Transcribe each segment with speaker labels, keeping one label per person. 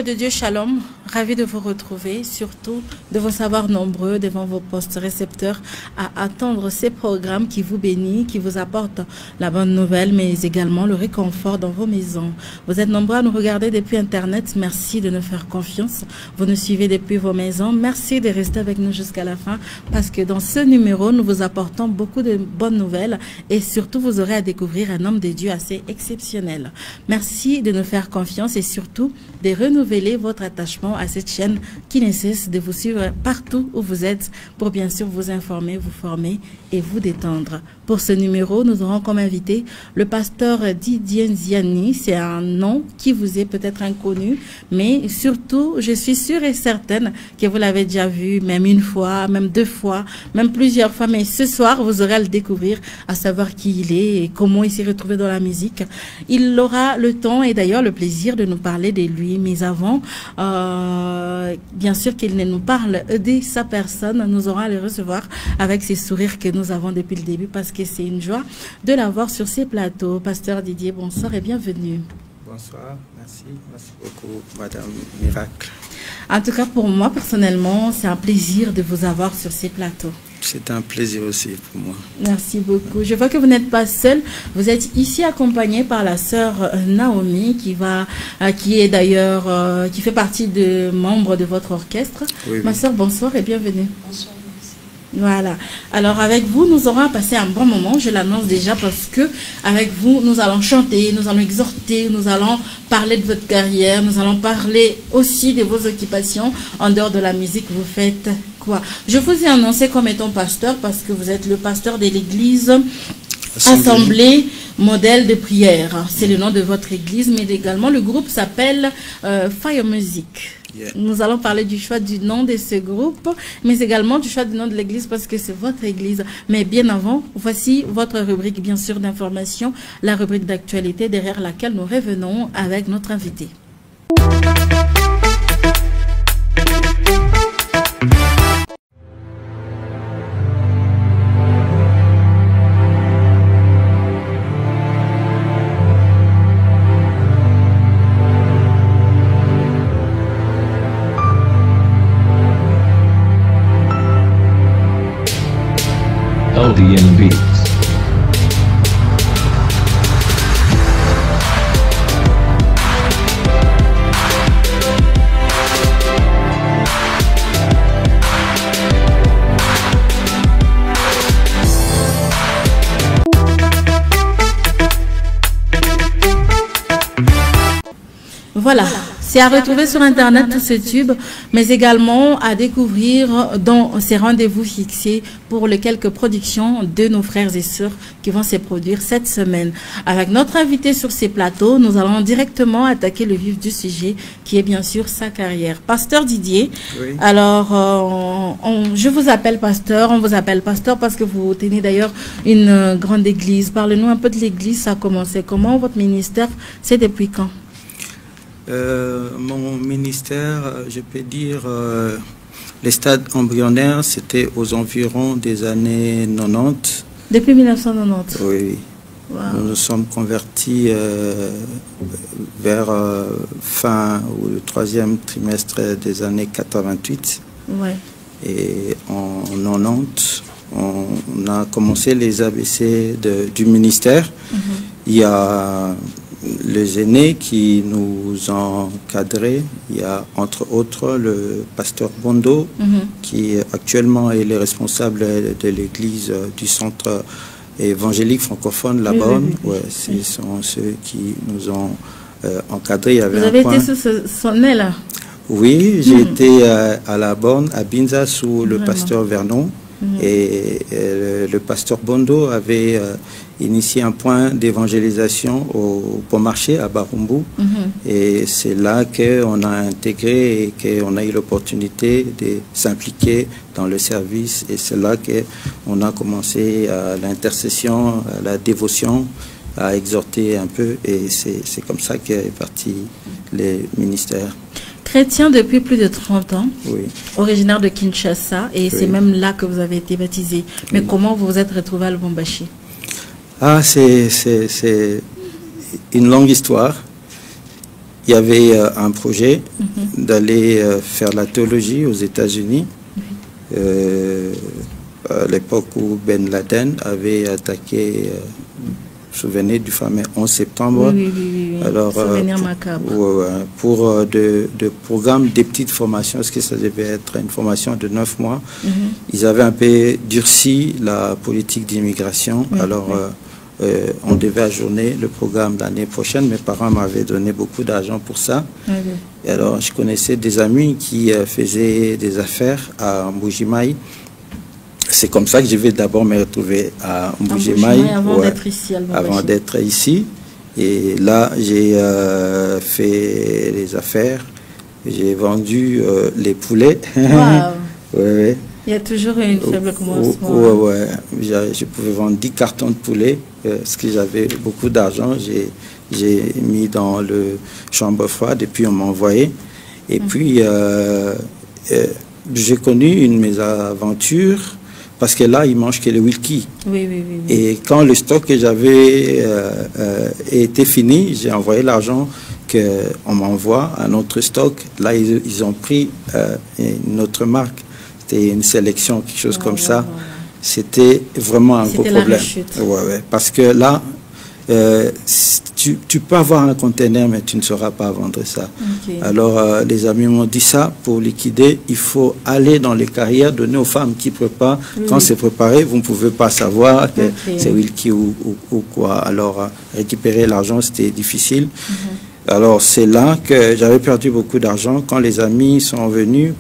Speaker 1: Peuple de Dieu, shalom, ravi de vous retrouver, surtout de vous savoir nombreux devant vos postes récepteurs à attendre ces programmes qui vous bénissent, qui vous apportent la bonne nouvelle, mais également le réconfort dans vos maisons. Vous êtes nombreux à nous regarder depuis Internet, merci de nous faire confiance. Vous nous suivez depuis vos maisons, merci de rester avec nous jusqu'à la fin, parce que dans ce numéro, nous vous apportons beaucoup de bonnes nouvelles et surtout vous aurez à découvrir un homme de Dieu assez exceptionnel. Merci de nous faire confiance et surtout de renouveler votre attachement à cette chaîne qui ne cesse de vous suivre partout où vous êtes pour bien sûr vous informer, vous former et vous détendre. Pour ce numéro, nous aurons comme invité le pasteur Didier Nziani. C'est un nom qui vous est peut-être inconnu, mais surtout, je suis sûre et certaine que vous l'avez déjà vu, même une fois, même deux fois, même plusieurs fois. Mais ce soir, vous aurez à le découvrir, à savoir qui il est et comment il s'est retrouvé dans la musique. Il aura le temps et d'ailleurs le plaisir de nous parler de lui. Mais avant, bien sûr qu'il ne nous parle de sa personne, nous aurons à le recevoir avec ces sourires que nous avons depuis le début parce que c'est une joie de l'avoir sur ces plateaux. Pasteur Didier, bonsoir et bienvenue.
Speaker 2: Bonsoir, merci beaucoup Madame Miracle.
Speaker 1: En tout cas pour moi personnellement, c'est un plaisir de vous avoir sur ces plateaux.
Speaker 2: C'est un plaisir aussi pour moi.
Speaker 1: Merci beaucoup. Je vois que vous n'êtes pas seul. Vous êtes ici accompagné par la sœur Naomi qui est d'ailleurs, qui fait partie de membres de votre orchestre.
Speaker 2: Oui,
Speaker 1: Ma sœur, bonsoir et bienvenue.
Speaker 3: Bonsoir.
Speaker 1: Voilà. Alors avec vous, nous aurons passé un bon moment. Je l'annonce déjà parce que avec vous, nous allons chanter, nous allons exhorter, nous allons parler de votre carrière, nous allons parler aussi de vos occupations en dehors de la musique. Vous faites quoi? Je vous ai annoncé comme étant pasteur parce que vous êtes le pasteur de l'église Assemblée Modèle de Prière. C'est le nom de votre église, mais également le groupe s'appelle Fire Music.
Speaker 2: Yeah.
Speaker 1: Nous allons parler du choix du nom de ce groupe, mais également du choix du nom de l'église parce que c'est votre église. Mais bien avant, voici votre rubrique bien sûr d'information, la rubrique d'actualité derrière laquelle nous revenons avec notre invité.
Speaker 4: LDN Beats.
Speaker 1: Voilà. C'est à retrouver sur Internet tout ce tube, mais également à découvrir dans ces rendez-vous fixés pour les quelques productions de nos frères et sœurs qui vont se produire cette semaine. Avec notre invité sur ces plateaux, nous allons directement attaquer le vif du sujet qui est bien sûr sa carrière. Pasteur Didier,
Speaker 2: Oui.
Speaker 1: alors je vous appelle pasteur, on vous appelle pasteur parce que vous tenez d'ailleurs une grande église. Parlez-nous un peu de l'église, ça a commencé comment, votre ministère, c'est depuis quand?
Speaker 2: Mon ministère, je peux dire, les stades embryonnaires, c'était aux environs des années 90.
Speaker 1: Depuis 1990.
Speaker 2: Oui.
Speaker 1: Wow.
Speaker 2: Nous nous sommes convertis vers fin ou le troisième trimestre des années 88.
Speaker 1: Ouais.
Speaker 2: Et en 90, on a commencé les ABC du ministère. Il y a les aînés qui nous ont encadrés. Il y a entre autres le pasteur Bondo, qui actuellement est le responsable de l'église du centre évangélique francophone La Bonne. Ouais, ce sont ceux qui nous ont encadrés.
Speaker 1: Vous avez été sous son aile?
Speaker 2: Oui, j'ai été à La Bonne, à Binza, sous le pasteur Vernon. Et le pasteur Bondo avait initié un point d'évangélisation au Bon Marché à Barumbu. Et c'est là qu'on a intégré et qu'on a eu l'opportunité de s'impliquer dans le service. Et c'est là qu'on a commencé l'intercession, la dévotion, à exhorter un peu. Et c'est comme ça qu'est parti le ministère.
Speaker 1: Chrétien depuis plus de 30 ans,
Speaker 2: oui.
Speaker 1: Originaire de Kinshasa, et c'est même là que vous avez été baptisé. Mais comment vous vous êtes retrouvé à Lubumbashi?
Speaker 2: Ah, c'est une longue histoire. il y avait un projet d'aller faire la théologie aux États-Unis. À l'époque où Ben Laden avait attaqué, vous vous souvenez du fameux 11 septembre.
Speaker 1: Oui.
Speaker 2: Alors,
Speaker 1: souvenir macabre.
Speaker 2: Pour de programmes, des petites formations, parce que ça devait être une formation de 9 mois, ils avaient un peu durci la politique d'immigration. Alors, on devait ajourner le programme l'année prochaine. Mes parents m'avaient donné beaucoup d'argent pour ça. Et alors, je connaissais des amis qui faisaient des affaires à Mbujimayi. C'est comme ça que je vais d'abord me retrouver à Mbujimayi avant d'être ici. Et là, j'ai fait les affaires. J'ai vendu les poulets.
Speaker 1: Il y a toujours une faible commencement.
Speaker 2: Je pouvais vendre 10 cartons de poulet, parce que j'avais beaucoup d'argent. J'ai mis dans le chambre froide et puis on m'a envoyé. Et puis, j'ai connu une mésaventure, parce que là, ils mangent que le wilki. Et quand le stock que j'avais était fini, j'ai envoyé l'argent qu'on m'envoie à notre stock. Là, ils ont pris une autre marque. C'était une sélection, quelque chose comme ça. C'était vraiment un gros problème. Parce que là, tu peux avoir un conteneur, mais tu ne sauras pas vendre ça. Alors, les amis m'ont dit ça, pour liquider, il faut aller dans les carrières, donner aux femmes qui préparent. Quand c'est préparé, vous ne pouvez pas savoir que c'est Wilkie ou quoi. Alors, récupérer l'argent, c'était difficile. Alors, c'est là que j'avais perdu beaucoup d'argent. Quand les amis sont venus,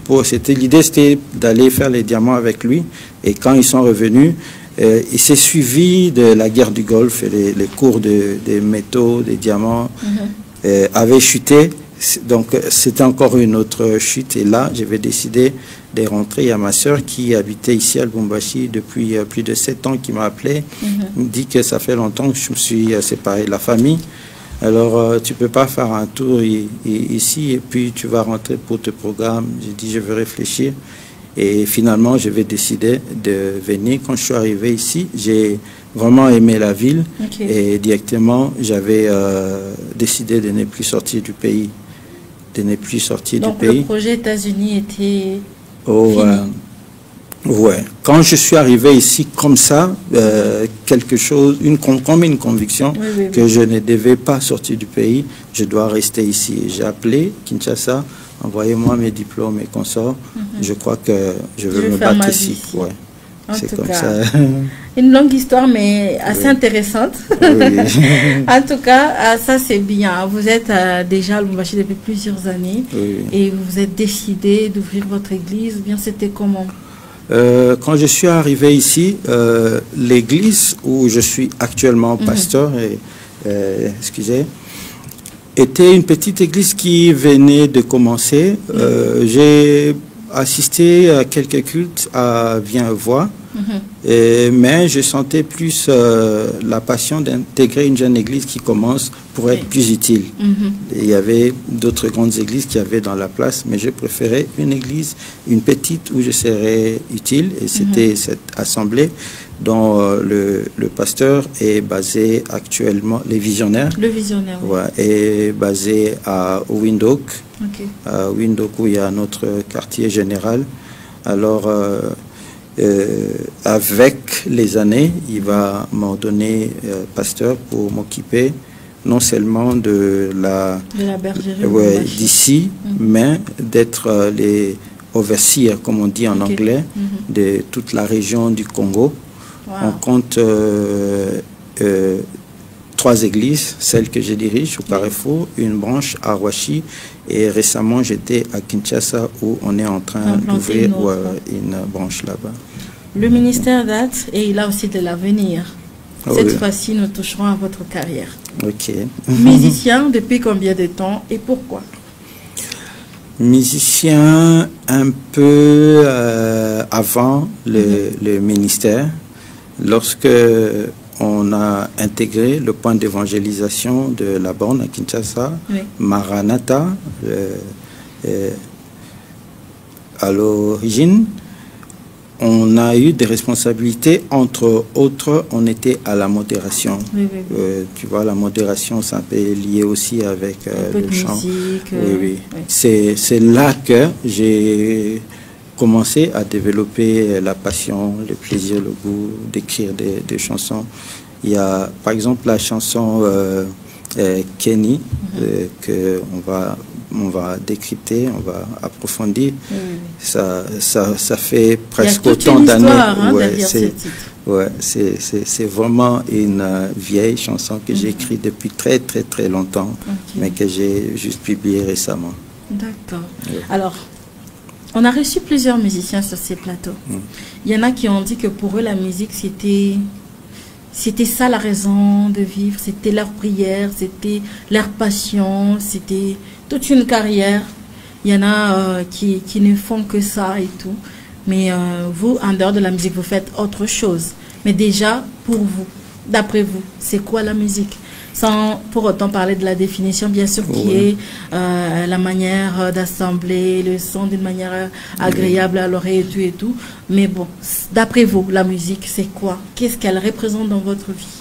Speaker 2: l'idée c'était d'aller faire les diamants avec lui. Et quand ils sont revenus, il s'est suivi de la guerre du Golfe, et les cours des métaux, des diamants avaient chuté. Donc, c'était encore une autre chute. Et là, j'avais décidé de rentrer. Il y a ma soeur qui habitait ici à Lubumbashi depuis plus de 7 ans, qui m'a appelé. Il me dit que ça fait longtemps que je me suis séparé de la famille. Alors, tu ne peux pas faire un tour ici et puis tu vas rentrer pour te programme. J'ai dit, je vais réfléchir. Et finalement, je vais décider de venir. Quand je suis arrivé ici, j'ai vraiment aimé la ville. Et directement, j'avais décidé de ne plus sortir du pays. Donc,
Speaker 1: le projet États-Unis était fini.
Speaker 2: Quand je suis arrivé ici comme ça, quelque chose, comme une conviction que je ne devais pas sortir du pays, je dois rester ici. J'ai appelé Kinshasa, envoyez-moi mes diplômes et consorts. Je crois que je veux me battre ici. C'est comme ça.
Speaker 1: Une longue histoire, mais assez intéressante. En tout cas, ça c'est bien. Vous êtes déjà à Lubumbashi depuis plusieurs années et vous vous êtes décidé d'ouvrir votre église. Bien, c'était comment?
Speaker 2: Quand je suis arrivé ici, l'église où je suis actuellement pasteur, était une petite église qui venait de commencer. J'ai assisté à quelques cultes à Viens-Voir, mais je sentais plus la passion d'intégrer une jeune église qui commence pour être plus utile. Il y avait d'autres grandes églises qui avaient dans la place, mais je préférais une église, une petite, où je serais utile, et c'était cette assemblée dont le pasteur est basé actuellement, les visionnaires.
Speaker 1: Le visionnaire,
Speaker 2: est basé à Windhoek, à Windhoek où il y a notre quartier général. Alors, avec les années, il va m'ordonner pasteur pour m'occuper non seulement de la
Speaker 1: bergerie
Speaker 2: d'ici, mais d'être les overseers, comme on dit en anglais, de toute la région du Congo. On compte 3 églises, celle que je dirige au Carrefour, une branche à Roachi, et récemment j'étais à Kinshasa où on est en train d'ouvrir une branche là-bas.
Speaker 1: Le ministère date et il a aussi de l'avenir. Cette fois-ci, nous toucherons à votre carrière. Musicien, depuis combien de temps et pourquoi?
Speaker 2: Musicien un peu avant le ministère. Lorsque on a intégré le point d'évangélisation de la borne à Kinshasa, Maranatha, à l'origine, on a eu des responsabilités, entre autres, on était à la modération.
Speaker 1: Oui,
Speaker 2: Tu vois, la modération, ça peut lié aussi avec le chant.
Speaker 1: Musique,
Speaker 2: oui. C'est là que j'ai commencé à développer la passion, le plaisir, le goût d'écrire des chansons. Il y a, par exemple, la chanson Kenny, que on va décrypter, on va approfondir. Ça fait presque autant d'années. C'est vraiment une vieille chanson que j'ai écrite depuis très très très longtemps, mais que j'ai juste publiée récemment.
Speaker 1: D'accord. Alors, on a reçu plusieurs musiciens sur ces plateaux. Il y en a qui ont dit que pour eux, la musique, c'était ça la raison de vivre, c'était leur prière, c'était leur passion, c'était toute une carrière. Il y en a qui ne font que ça et tout. Mais vous, en dehors de la musique, vous faites autre chose. Mais déjà, pour vous, d'après vous, c'est quoi la musique? Sans pour autant parler de la définition, bien sûr, qui est la manière d'assembler le son d'une manière agréable à l'oreille et tout. Mais bon, d'après vous, la musique, c'est quoi? Qu'est-ce qu'elle représente dans votre vie?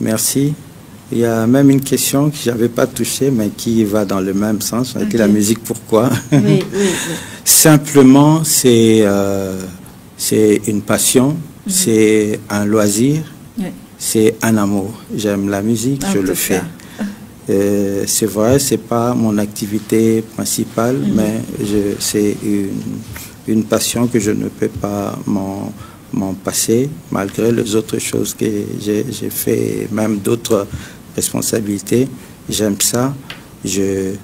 Speaker 2: Merci. Il y a même une question que je n'avais pas touchée, mais qui va dans le même sens. La musique, pourquoi? Simplement, c'est une passion, c'est un loisir. C'est un amour. J'aime la musique, je le fais. C'est vrai, c'est pas mon activité principale, mais c'est une passion que je ne peux pas m'en passer, malgré les autres choses que j'ai fait, même d'autres responsabilités. J'aime ça. Je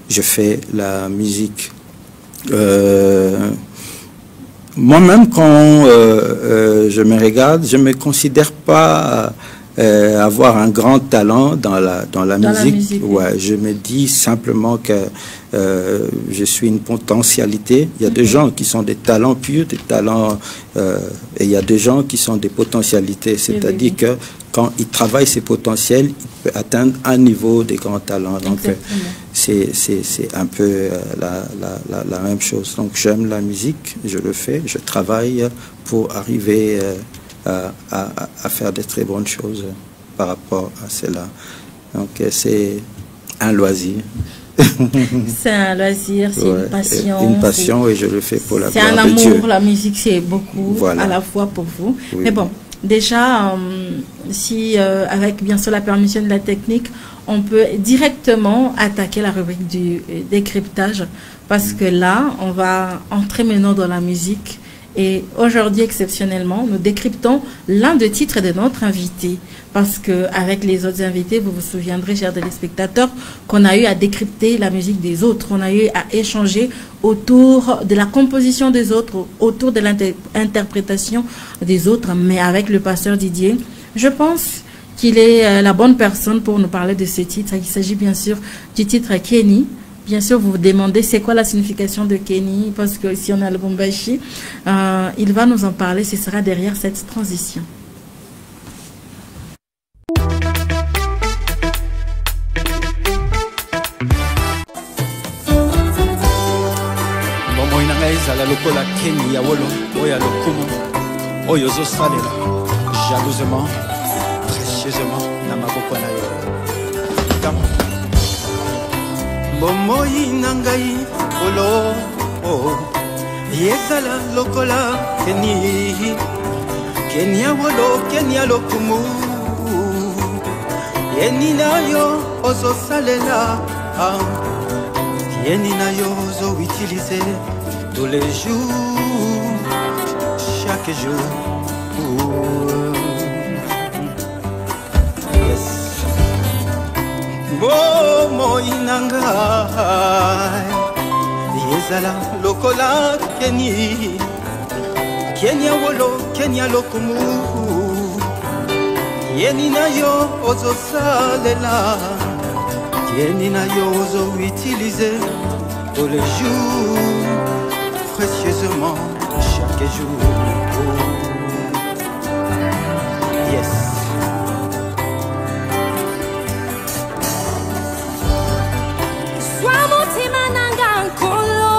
Speaker 2: fais la musique. Moi-même, quand je me regarde, je ne me considère pas avoir un grand talent dans la musique. Je me dis simplement que je suis une potentialité. Il y a des gens qui sont des talents purs, des talents, et il y a des gens qui sont des potentialités. C'est-à-dire que quand ils travaillent ses potentiels, ils peuvent atteindre un niveau des grands talents. Donc, c'est un peu la même chose. Donc, j'aime la musique, je le fais, je travaille pour arriver à faire de très bonnes choses par rapport à cela. Donc, c'est un loisir.
Speaker 1: C'est un loisir, c'est une passion.
Speaker 2: Une passion et je le fais pour la gloire de Dieu.
Speaker 1: C'est un amour, la musique c'est beaucoup à la fois pour vous. Mais bon, déjà, si avec bien sûr la permission de la technique, on peut directement attaquer la rubrique du décryptage parce que là, on va entrer maintenant dans la musique. Et aujourd'hui, exceptionnellement, nous décryptons l'un des titres de notre invité. Parce qu'avec les autres invités, vous vous souviendrez, chers téléspectateurs, qu'on a eu à décrypter la musique des autres. On a eu à échanger autour de la composition des autres, autour de l'interprétation des autres. Mais avec le pasteur Didier, je pense qu'il est la bonne personne pour nous parler de ce titre. Il s'agit bien sûr du titre Kenny. Bien sûr, vous vous demandez c'est quoi la signification de Kenny, parce que si on a le Bombashi, il va nous en parler, ce sera derrière cette transition.
Speaker 3: Jalousement, précieusement, Momoyi nangai olo yesala lokola keni Kenya wolo Kenya lokumu yeni nayo ozo salela yeni nayo ozo utiliser tous les jours chaque jour. Momo inangai yezala lokola Keni Kenya wolo Kenya lokumu yeni nayo ozo salela yeni nayo ozo utiliser tous les jours précieusement chaque jour. Yes.
Speaker 5: Sois mon timananga nkolo,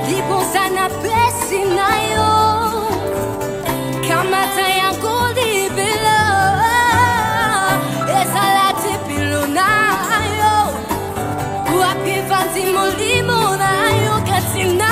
Speaker 5: liponza na pesa. Sinayo, kamata yangu libilo, esalati pilunayo, wapivanzi mulimo nayo katina.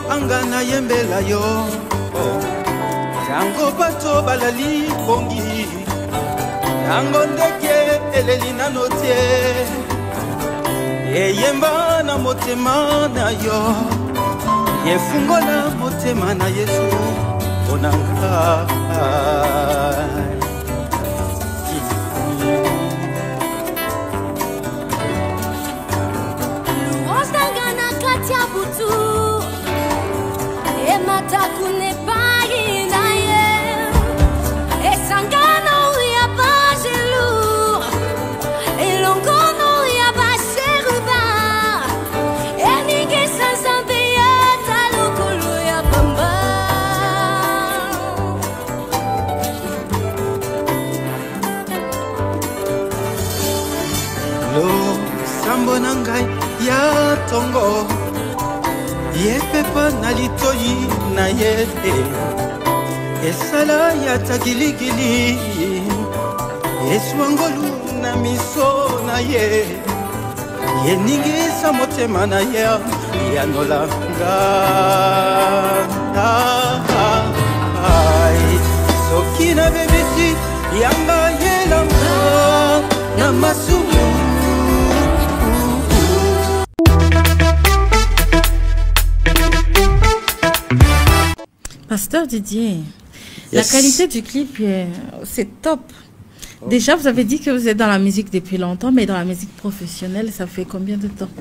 Speaker 3: Angana yembela yo yango bato balali bongi yango ndeke eleli nano tie eyemba na motema na yo yefungola motema na Yesu onanga
Speaker 5: Luostangana katia butu Matakune pagi na ye, esangano ya bajelu, elongono ya baseruba, enige sanzambe ya talukulu ya bamba.
Speaker 3: Lo sambo nangai ya tongo. Yepepa na litoyi na ye esala ya tagiligili eswangolu na miso na ye yeningisa motema na ye yanolanga soki na bebisi yanga yelanga na masumu.
Speaker 1: Pasteur Didier, la qualité du clip, c'est top. Déjà, vous avez dit que vous êtes dans la musique depuis longtemps, mais dans la musique professionnelle, ça fait combien de temps?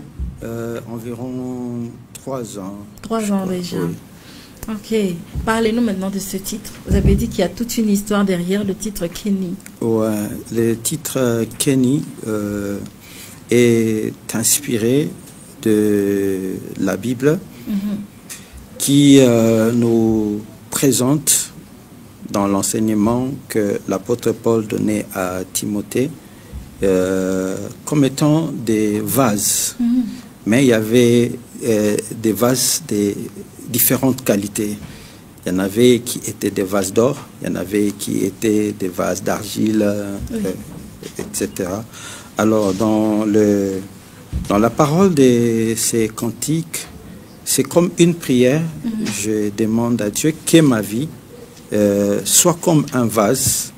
Speaker 2: Environ 3 ans.
Speaker 1: 3 ans déjà.
Speaker 2: Oui.
Speaker 1: Ok. Parlez-nous maintenant de ce titre. Vous avez dit qu'il y a toute une histoire derrière le titre Kenny.
Speaker 2: Ouais, le titre Kenny est inspiré de la Bible. Qui nous présente dans l'enseignement que l'apôtre Paul donnait à Timothée comme étant des vases. Mais il y avait des vases de différentes qualités. Il y en avait qui étaient des vases d'or, il y en avait qui étaient des vases d'argile, etc. Alors, dans la parole de ces cantiques, c'est comme une prière. Je demande à Dieu que ma vie soit comme un vase,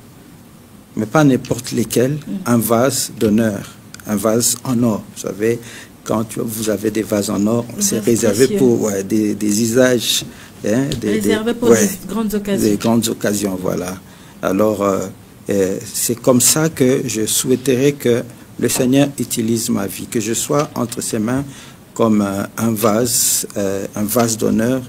Speaker 2: mais pas n'importe lequel, un vase d'honneur, un vase en or. Vous savez, quand vous avez des vases en or, c'est réservé pour des usages. Hein,
Speaker 1: réservé pour des grandes occasions.
Speaker 2: Des grandes occasions, voilà. Alors, c'est comme ça que je souhaiterais que le Seigneur utilise ma vie, que je sois entre ses mains comme un vase d'honneur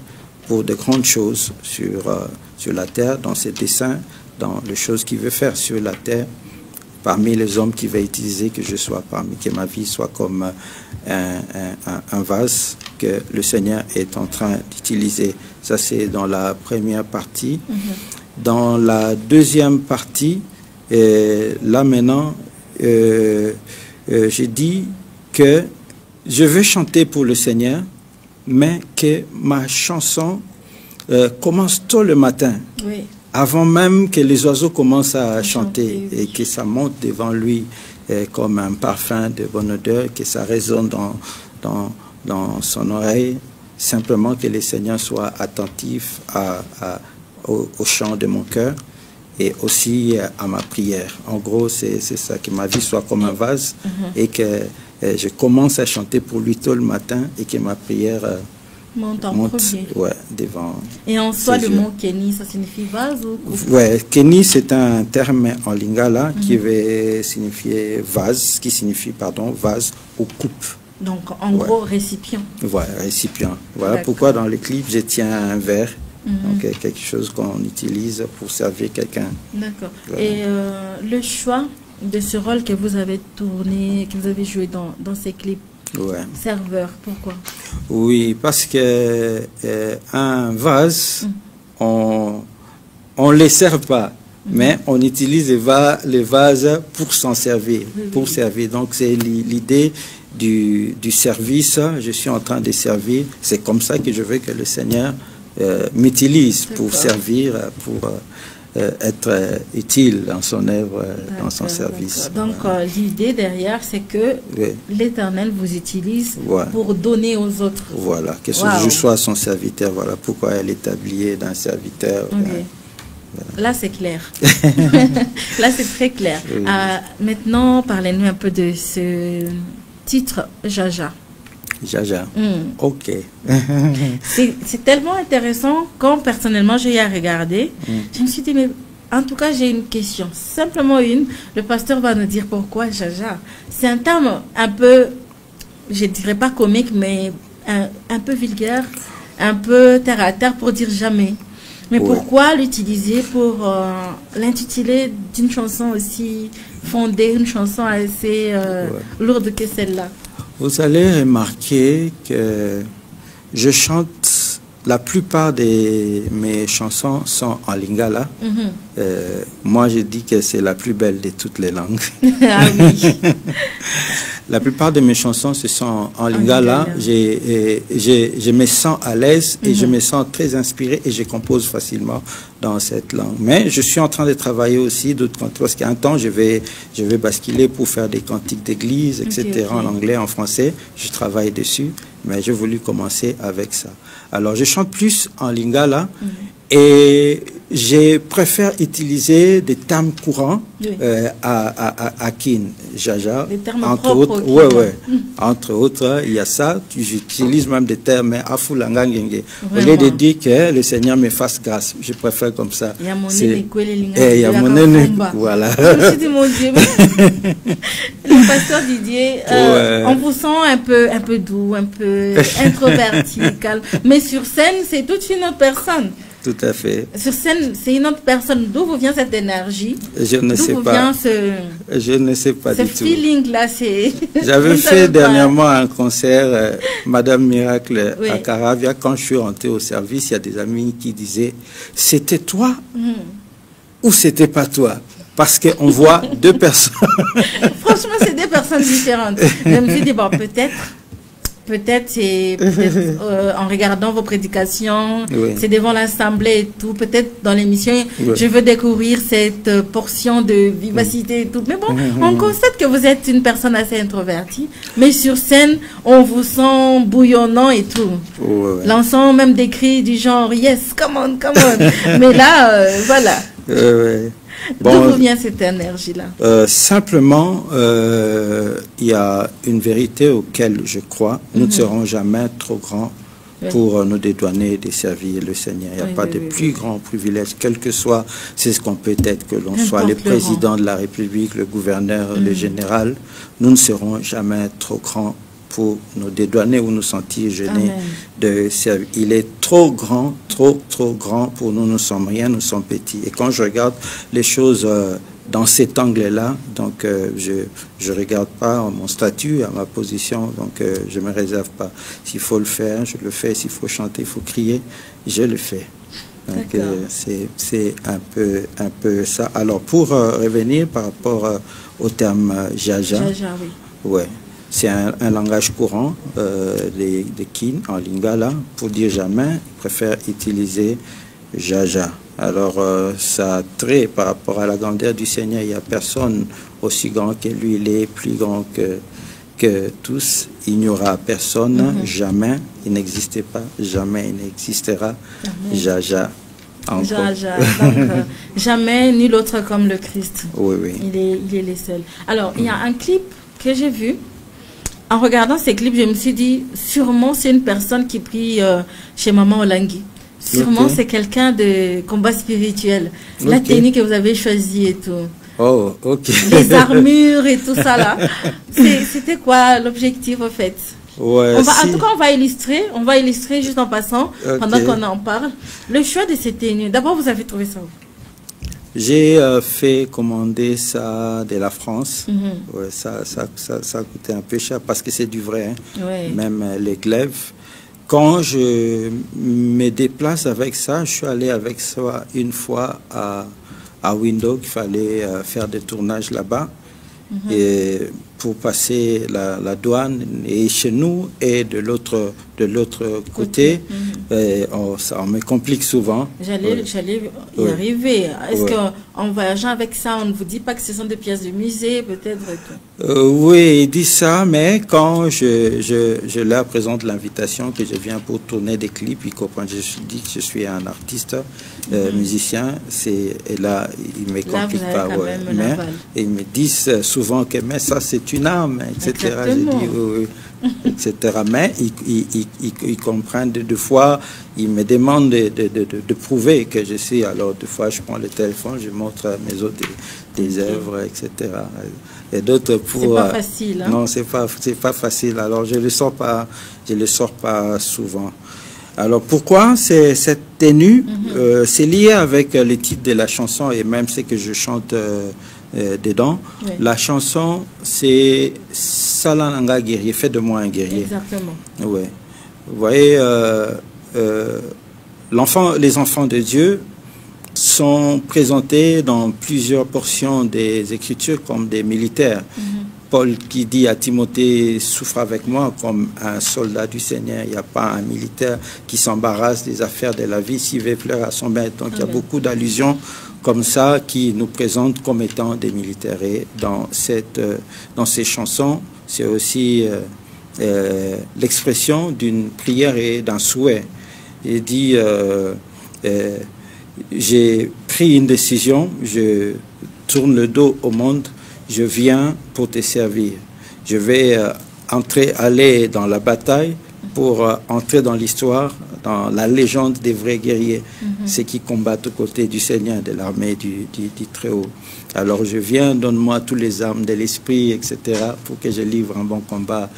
Speaker 2: pour de grandes choses sur la terre, dans ses desseins, dans les choses qu'il veut faire sur la terre, parmi les hommes qu'il va utiliser, que je sois parmi, que ma vie soit comme un vase que le Seigneur est en train d'utiliser. Ça, c'est dans la première partie. Dans la deuxième partie, là maintenant, j'ai dit que je veux chanter pour le Seigneur, mais que ma chanson commence tôt le matin, avant même que les oiseaux commencent à chanter, et que ça monte devant lui comme un parfum de bonne odeur, que ça résonne dans son oreille, simplement que le Seigneur soit attentif au chant de mon cœur et aussi à ma prière. En gros, c'est ça, que ma vie soit comme un vase et que je commence à chanter pour lui tôt le matin et que ma prière
Speaker 1: monte en premier.
Speaker 2: Ouais, devant.
Speaker 1: Et en soi, le mot Kenny, ça signifie vase ou coupe?
Speaker 2: Ouais, Kenny, c'est un terme en lingala qui veut signifier vase, qui signifie, pardon, vase ou coupe.
Speaker 1: Donc, en gros, récipient.
Speaker 2: Voilà, récipient. Voilà pourquoi dans le clip, je tiens un verre. Donc, quelque chose qu'on utilise pour servir quelqu'un.
Speaker 1: D'accord. Voilà. Et le choix de ce rôle que vous avez tourné, que vous avez joué dans ces clips.
Speaker 2: Ouais.
Speaker 1: Serveur, pourquoi?
Speaker 2: Oui, parce que un vase, on les sert pas, mais on utilise les vases pour s'en servir, pour servir. Donc c'est l'idée du service. Je suis en train de servir. C'est comme ça que je veux que le Seigneur m'utilise pour servir, pour être utile dans son œuvre, dans son service.
Speaker 1: Donc l'idée derrière, c'est que l'Éternel vous utilise pour donner aux autres.
Speaker 2: Voilà, que je sois son serviteur. Voilà pourquoi elle est habillée d'un serviteur.
Speaker 1: Okay. Voilà. Là, c'est clair. Là, c'est très clair. Oui. Maintenant, parlez-nous un peu de ce titre, Jaja.
Speaker 2: Jaja. Ok.
Speaker 1: C'est tellement intéressant. Quand personnellement j'ai regardé, je me suis dit, mais en tout cas j'ai une question, simplement une. Le pasteur va nous dire pourquoi Jaja. C'est un terme un peu, je dirais pas comique, mais un peu vulgaire, un peu terre à terre pour dire jamais. Mais pourquoi l'utiliser pour l'intituler d'une chanson aussi fondée, une chanson assez lourde que celle-là?
Speaker 2: Vous allez remarquer que je chante, la plupart de mes chansons sont en lingala. Moi, je dis que c'est la plus belle de toutes les langues.
Speaker 1: Ah oui.
Speaker 2: La plupart de mes chansons, ce sont en lingala. Je me sens à l'aise et je me sens très inspiré et je compose facilement dans cette langue. Mais je suis en train de travailler aussi d'autres cantiques, parce qu'un temps, je vais basculer pour faire des cantiques d'église, etc., en anglais, en français. Je travaille dessus, mais j'ai voulu commencer avec ça. Alors, je chante plus en lingala et je préfère utiliser des termes courants à Kin, Jaja.
Speaker 1: Des termes
Speaker 2: entre autres, entre autres, il y a ça. J'utilise même des termes afulangangenge. Au lieu de dire que le Seigneur me fasse grâce, je préfère comme ça.
Speaker 1: Il y a mon
Speaker 2: voilà.
Speaker 1: Je me suis dit, mon Dieu, le pasteur Didier, on vous sent un peu doux, un peu introverti, calme. Mais sur scène, c'est toute une autre personne.
Speaker 2: Tout à fait.
Speaker 1: Sur scène, c'est une autre personne. D'où vous vient cette énergie?
Speaker 2: Je ne sais pas. Je ne sais pas du tout.
Speaker 1: Ce feeling-là, c'est...
Speaker 2: J'avais fait dernièrement un concert, Madame Miracle, à Caravia. Quand je suis rentré au service, il y a des amis qui disaient, c'était toi ou c'était pas toi? Parce qu'on voit deux personnes.
Speaker 1: Franchement, c'est deux personnes différentes. Je me suis dit, bon, peut-être c'est en regardant vos prédications, c'est devant l'assemblée et tout, peut-être dans l'émission, je veux découvrir cette portion de vivacité et tout. Mais bon, on constate que vous êtes une personne assez introvertie, mais sur scène, on vous sent bouillonnant et tout. Lançant même des cris du genre, yes, come on, come on. Mais là, voilà. D'où vous vient cette énergie-là?
Speaker 2: Simplement, il y a une vérité auquel je crois. Nous ne serons jamais trop grands pour nous dédouaner de servir le Seigneur. Il n'y a pas de plus grand privilège, quel que soit, c'est ce qu'on peut être, que l'on soit le président de la République, le gouverneur, le général. Nous ne serons jamais trop grands pour nous dédouaner ou nous sentir gênés de servir. Il est trop grand, trop grand pour nous. Nous sommes rien, nous sommes petits. Et quand je regarde les choses dans cet angle-là, donc je regarde pas mon statut, à ma position, donc je me réserve pas. S'il faut le faire, je le fais. S'il faut chanter, il faut crier, je le fais. Donc c'est un peu ça. Alors pour revenir par rapport au terme Jaja, c'est un langage courant des Kin en lingala. Pour dire jamais, ils préfèrent utiliser Jaja. Alors, ça a trait par rapport à la grandeur du Seigneur. Il n'y a personne aussi grand que lui. Il est plus grand que tous. Il n'y aura personne, jamais. Il n'existait pas, jamais il n'existera. Jaja.
Speaker 1: Jaja. Donc, jamais nul autre comme le Christ.
Speaker 2: Oui.
Speaker 1: Il est le seul. Alors, il y a un clip que j'ai vu. En regardant ces clips, je me suis dit, sûrement c'est une personne qui prie chez Maman Olangui. Sûrement c'est quelqu'un de combat spirituel. La technique que vous avez choisie et tout.
Speaker 2: Oh, ok.
Speaker 1: Les armures et tout ça là. C'était quoi l'objectif en fait? En tout cas, on va illustrer juste en passant, pendant qu'on en parle. Le choix de ces tenues, d'abord vous avez trouvé ça où?
Speaker 2: J'ai fait commander ça de la France. Ouais, ça coûtait un peu cher parce que c'est du vrai, hein.
Speaker 1: Ouais.
Speaker 2: Même les glaives. Quand je me déplace avec ça, je suis allé avec ça une fois à Windhoek, il fallait faire des tournages là-bas. Et pour passer la douane, et chez nous et de l'autre côté, on me complique souvent.
Speaker 1: J'allais y arriver. Est-ce qu'en voyageant avec ça, on ne vous dit pas que ce sont des pièces de musée, peut-être?
Speaker 2: Oui, ils disent ça, mais quand je leur présente l'invitation que je viens pour tourner des clips, ils comprennent. Je dis que je suis un artiste, musicien, et là, ils ne me compliquent pas. Mais ils me disent souvent que mais ça, c'est une arme, etc. Je dis oui, etc. Mais ils comprennent deux fois, ils me demandent de prouver que je suis. Alors, deux fois, je prends le téléphone, je montre mes autres des œuvres, etc. Et d'autres pour...
Speaker 1: C'est pas facile. Hein?
Speaker 2: Non, c'est pas facile. Alors, je le sors pas souvent. Alors, pourquoi cette tenue? C'est lié avec le titre de la chanson et même ce que je chante dedans. Oui. La chanson, c'est Salananga guerrier, fais de moi un guerrier.
Speaker 1: Exactement.
Speaker 2: Ouais. Vous voyez, les enfants de Dieu sont présentés dans plusieurs portions des Écritures comme des militaires. Paul qui dit à Timothée, souffre avec moi comme un soldat du Seigneur. Il n'y a pas un militaire qui s'embarrasse des affaires de la vie s'il veut plaire à son maître. Donc il y a beaucoup d'allusions comme ça qui nous présentent comme étant des militaires. Et dans ces chansons, c'est aussi l'expression d'une prière et d'un souhait. Il dit, j'ai pris une décision, je tourne le dos au monde, je viens pour te servir. Je vais aller dans la bataille pour entrer dans l'histoire, dans la légende des vrais guerriers, ceux qui combattent aux côtés du Seigneur, de l'armée du Très-Haut. Alors je viens, donne-moi tous les armes de l'esprit, etc., pour que je livre un bon combat.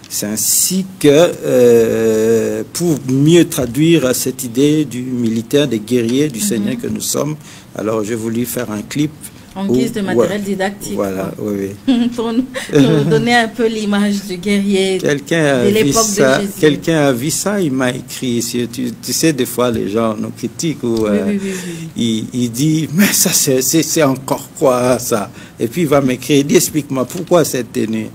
Speaker 2: C'est ainsi que, pour mieux traduire cette idée du militaire, des guerriers, du Seigneur que nous sommes, alors j'ai voulu faire un clip.
Speaker 1: En guise de matériel didactique.
Speaker 2: Voilà, oui.
Speaker 1: Pour nous donner un peu l'image du guerrier de l'époque de Jésus.
Speaker 2: Quelqu'un a vu ça, il m'a écrit. Tu sais, des fois, les gens nous critiquent ou il dit, mais ça, c'est encore quoi ça? Et puis il va m'écrire, il dit, explique-moi, pourquoi cette tenue?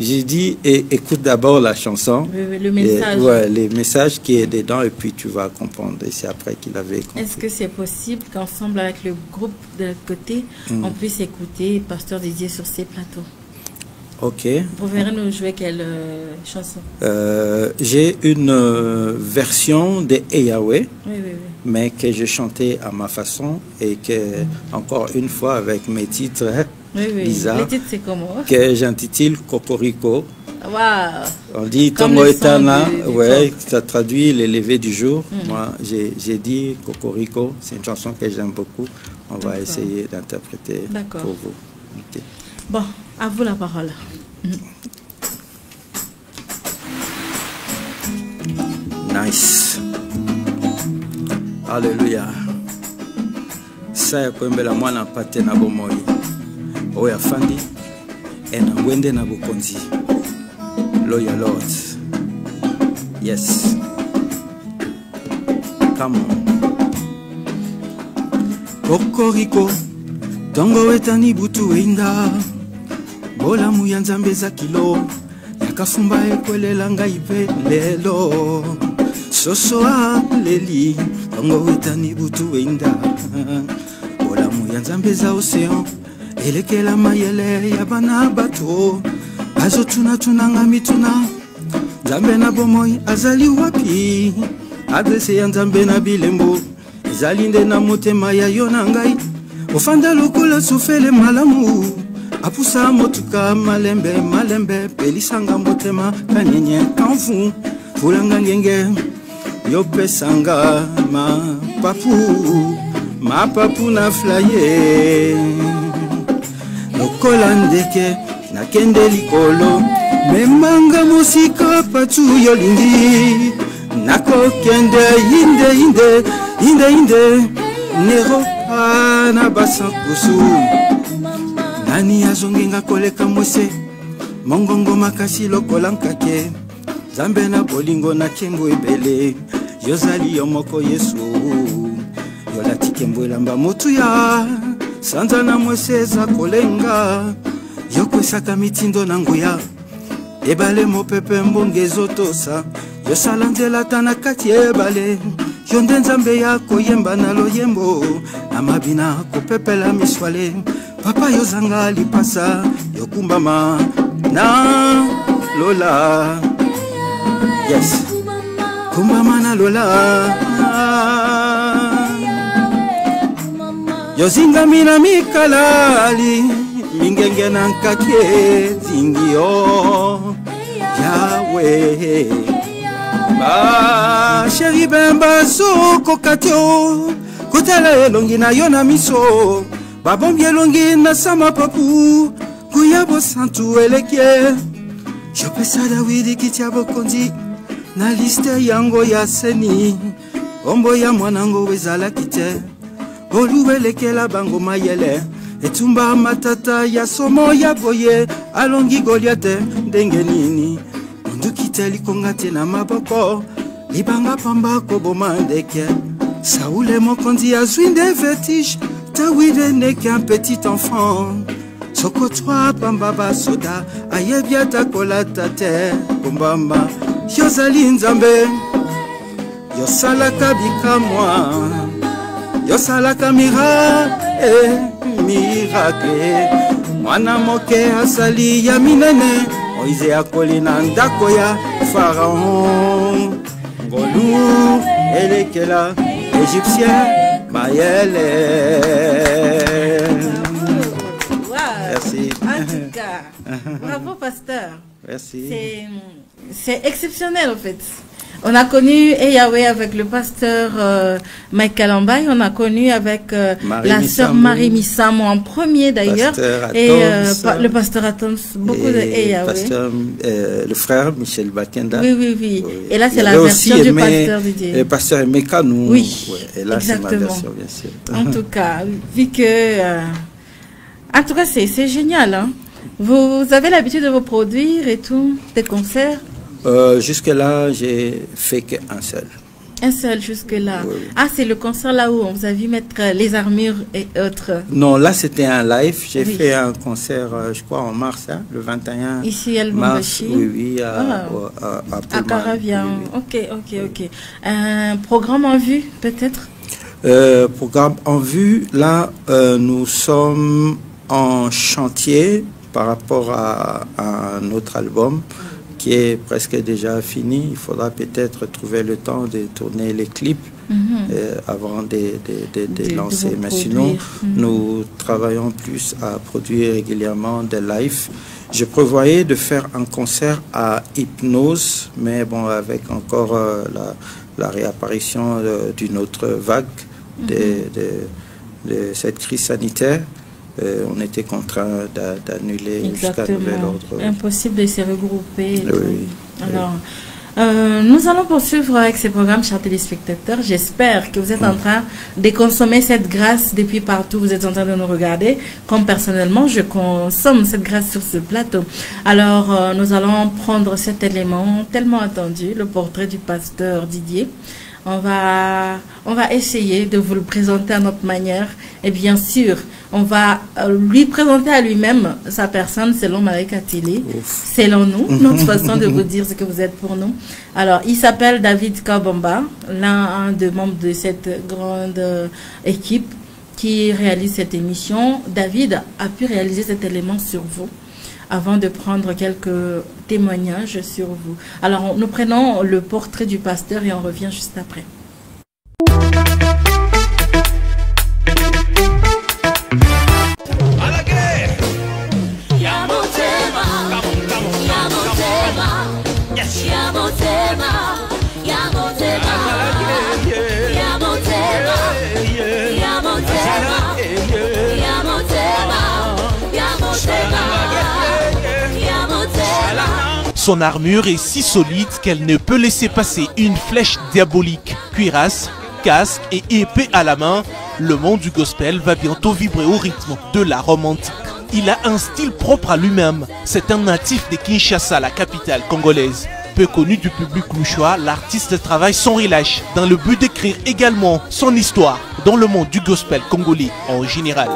Speaker 2: J'ai dit, écoute d'abord la chanson,
Speaker 1: le message.
Speaker 2: Les messages qui est dedans, et puis tu vas comprendre. Et c'est après qu'il avait compris.
Speaker 1: Est-ce que c'est possible qu'ensemble avec le groupe de l'autre côté, on puisse écouter Pasteur Didier sur ces plateaux?
Speaker 2: Ok.
Speaker 1: Vous pouvez nous jouer quelle chanson?
Speaker 2: J'ai une version de Yahweh, mais que j'ai chanté à ma façon et que, encore une fois, avec mes titres bizarres,
Speaker 1: les titres, c'est comment?
Speaker 2: Que j'intitule Cocorico.
Speaker 1: Wow.
Speaker 2: On dit Tongo Etana, ça traduit les levées du jour. Moi, j'ai dit Cocorico, c'est une chanson que j'aime beaucoup. On va essayer d'interpréter pour vous. Okay.
Speaker 1: Bon, à vous la parole.
Speaker 2: Nice. Alléluia. Saya kwembela mwana pate na bomoi. Oya fandi ena wende na bokonzi. Loyal Lord. Yes. Come on. Kokoriko tongo etani butu inda. Bola muya nzambe za kilo. Yakafumba ekwelela ngai pe lelo. Sosoa leli tongo etani butu inda. Bola muya nzambe za océan. Elekela mayele ya bana bato. Azo tuna mituna. Nzambe na bomoi azali wapi. Adrese ya nzambe na bilembo. Ezalinde na motema ya yona ngai. Ofanda lokola sufele malamu. Apusa motuka malembe. Pelisanga motema kanyenye kanfu. Fulanga ngenge. Yopesanga ma papu na flyer. Lokola ndeke na kende likolo. Memanga musika patu yolingi. Nako kende inde. Nero
Speaker 3: na basankusu nani azongenga koleka mwese mongongo makasi lokola nkake Zambe na bolingo na kembo ebele yozali yo moko Yesu yolati kembo elamba motu ya sanza na mwese za kolenga yokwesaka mitindo na nguya ebale mopepe mbonge ezotosa yosala nzela ta na kati ebale yo nde nzambe ya koyemba na loyembo na mabina kopepela miswale papa yozanga lipasa yokumbama na lola yes kumbama na lola yozingami na mikalali mingenge na nkake zingio Yahweh ba sheri bemba soko katyo kutala elongi na yo na miso babombi elongi na sama papu kuyabo santu elekie jopesa Dawidi kitia bokonzi na liste yango ya seni ombo ya mwanango wezala kite oluwelekela bango mayele etumba matata ya somo ya boye alongi Goliate ndenge nini ondukite likonga te na maboko libanga pamba koboma ndeke Saoul mokonzi azwinde vertige Dawide n'est qu'un petit enfant soko toi pamba basoda ayebiata kolata te kombamba yozali nzambe yosalaka bikamwa yosalaka miracle mwana moke asali ya minene Moïse akoli na ndako ya Pharaon ngolu elekela égyptien mayele. Merci.
Speaker 1: En tout cas, bravo pasteur.
Speaker 3: Merci.
Speaker 1: C'est exceptionnel en fait. On a connu Yahweh avec le pasteur Michael Ambay, on a connu avec la sœur Marie Missamo en premier d'ailleurs, et le pasteur Atoms, beaucoup de Yahweh.
Speaker 3: Le frère Michel Bakenda.
Speaker 1: Oui. Et là c'est la version du pasteur Didier.
Speaker 3: Le pasteur Emeka nous.
Speaker 1: Oui,
Speaker 3: et là c'est ma
Speaker 1: exactement.
Speaker 3: version bien sûr.
Speaker 1: En tout cas, vu que... en tout cas c'est génial. Hein? Vous avez l'habitude de vous produire et tout, des concerts?
Speaker 3: Jusque-là, j'ai fait qu'un seul.
Speaker 1: Un seul jusque-là.
Speaker 3: Oui.
Speaker 1: Ah, c'est le concert là où on vous a vu mettre les armures et autres.
Speaker 3: Non, là c'était un live. J'ai
Speaker 1: Oui.
Speaker 3: fait un concert, je crois, en mars, hein, le 21
Speaker 1: Ici, à
Speaker 3: mars.
Speaker 1: Lubumbashi.
Speaker 3: Oui, à
Speaker 1: À Caravia.
Speaker 3: Oui.
Speaker 1: Ok. Un programme en vue, peut-être?
Speaker 3: Programme en vue, là, nous sommes en chantier par rapport à un autre album qui est presque déjà fini. Il faudra peut-être trouver le temps de tourner les clips avant de lancer. Mais sinon, nous travaillons plus à produire régulièrement des lives. Je prévoyais de faire un concert à Hypnose, mais bon, avec encore la réapparition d'une autre vague de cette crise sanitaire. On était contraint d'annuler jusqu'à nouvel ordre.
Speaker 1: Impossible de se regrouper.
Speaker 3: Oui.
Speaker 1: Alors, nous allons poursuivre avec ce programme, chers téléspectateurs. J'espère que vous êtes en train de consommer cette grâce depuis partout. Vous êtes en train de nous regarder. Comme personnellement, je consomme cette grâce sur ce plateau. Alors, nous allons prendre cet élément tellement attendu, le portrait du pasteur Didier. On va essayer de vous le présenter à notre manière. Et bien sûr, on va lui présenter à lui-même sa personne selon Marika Tili, selon nous, notre façon de vous dire ce que vous êtes pour nous. Alors, il s'appelle David Kabamba, l'un des membres de cette grande équipe qui réalise cette émission. David a pu réaliser cet élément sur vous avant de prendre quelques témoignages sur vous. Alors, nous prenons le portrait du pasteur et on revient juste après.
Speaker 6: Son armure est si solide qu'elle ne peut laisser passer une flèche diabolique. Cuirasse, casque et épée à la main, le monde du gospel va bientôt vibrer au rythme de la Rome antique. Il a un style propre à lui-même. C'est un natif de Kinshasa, la capitale congolaise. Peu connu du public louchois, l'artiste travaille sans relâche dans le but d'écrire également son histoire dans le monde du gospel congolais en général.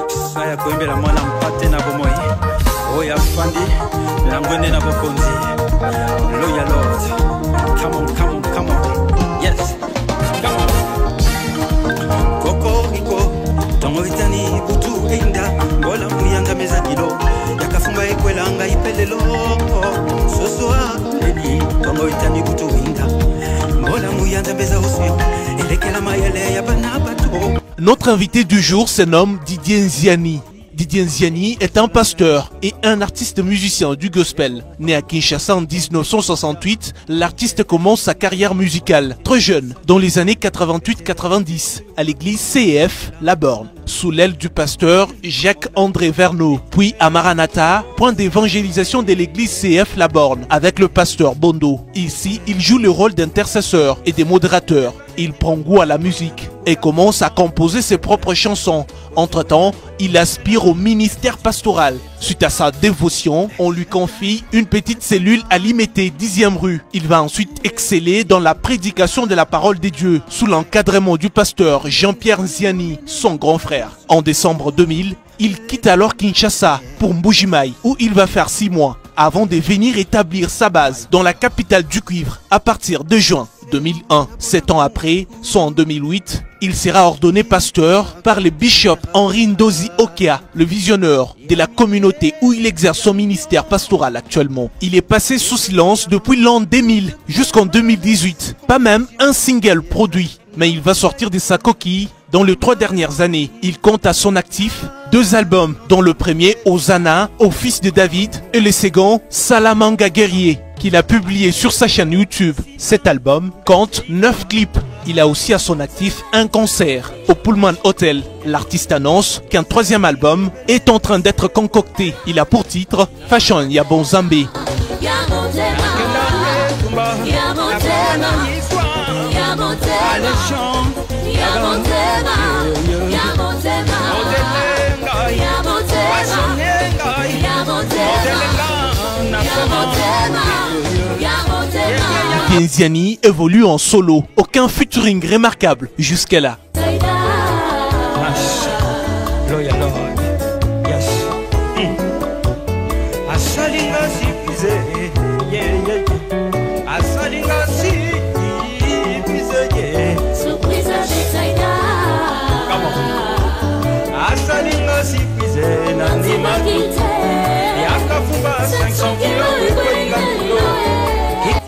Speaker 6: Notre invité du jour se nomme Didier Nziani. Didier Nziani est un pasteur et un artiste musicien du gospel. Né à Kinshasa en 1968, l'artiste commence sa carrière musicale très jeune, dans les années 88-90, à l'église CEF La Borne, sous l'aile du pasteur Jacques-André Verneau, puis à Maranatha, point d'évangélisation de l'église CEF La Borne, avec le pasteur Bondo. Ici, il joue le rôle d'intercesseur et de modérateur. Il prend goût à la musique et commence à composer ses propres chansons. Entre-temps, il aspire au ministère pastoral. Suite à sa dévotion, on lui confie une petite cellule à Limete, 10e rue. Il va ensuite exceller dans la prédication de la parole de Dieu, sous l'encadrement du pasteur Jean-Pierre Nziani, son grand frère. En décembre 2000, il quitte alors Kinshasa pour Mbujimaï, où il va faire 6 mois, avant de venir établir sa base dans la capitale du cuivre à partir de juin 2001. 7 ans après, soit en 2008, il sera ordonné pasteur par le bishop Henri Ndozi Okea, le visionneur de la communauté où il exerce son ministère pastoral actuellement. Il est passé sous silence depuis l'an 2000 jusqu'en 2018. Pas même un single produit, mais il va sortir de sa coquille dans les 3 dernières années. Il compte à son actif 2 albums, dont le premier, Hosanna, au fils de David, et le second, Salamanga Guerrier, qu'il a publié sur sa chaîne YouTube. Cet album compte 9 clips. Il a aussi à son actif un concert au Pullman Hotel. L'artiste annonce qu'un 3e album est en train d'être concocté. Il a pour titre Fashion Yabon Zambé. Nziani évolue en solo, aucun featuring remarquable jusqu'à là.